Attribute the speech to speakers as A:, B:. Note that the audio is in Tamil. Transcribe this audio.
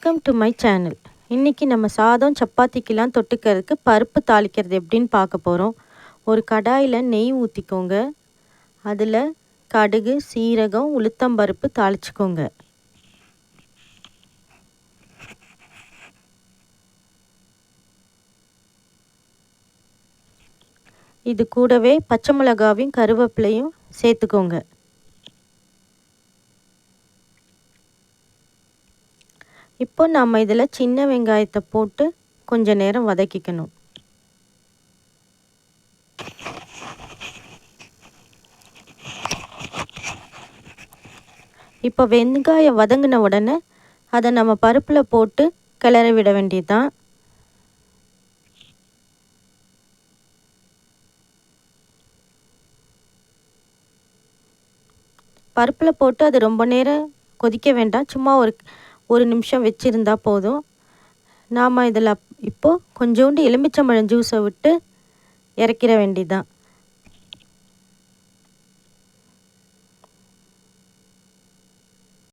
A: Welcome to my channel. இன்றைக்கி நம்ம சாதம் சப்பாத்திக்கெலாம் தொட்டுக்கிறதுக்கு பருப்பு தாளிக்கிறது எப்படின்னு பார்க்க போகிறோம். ஒரு கடாயில் நெய் ஊற்றிக்கோங்க. அதில் கடுகு, சீரகம், உளுத்தம்பருப்பு தாளிச்சுக்கோங்க. இது கூடவே பச்சை மிளகாவையும் கருவேப்பிலையும் சேர்த்துக்கோங்க. இப்போ நம்ம இதில் சின்ன வெங்காயத்தை போட்டு கொஞ்ச நேரம் வதக்கிக்கணும். இப்போ வெங்காயம் வதங்கின உடனே அதை நம்ம பருப்பில் போட்டு கிளறி விட வேண்டியதுதான். பருப்பில் போட்டு அது ரொம்ப நேரம் கொதிக்க வேண்டாம். சும்மா ஒரு நிமிஷம் வச்சுருந்தா போதும். நாம் இதில் இப்போது கொஞ்சோண்டு எலுமிச்சம்பழம் ஜூஸை விட்டு இறக்கிற வேண்டியதுதான்.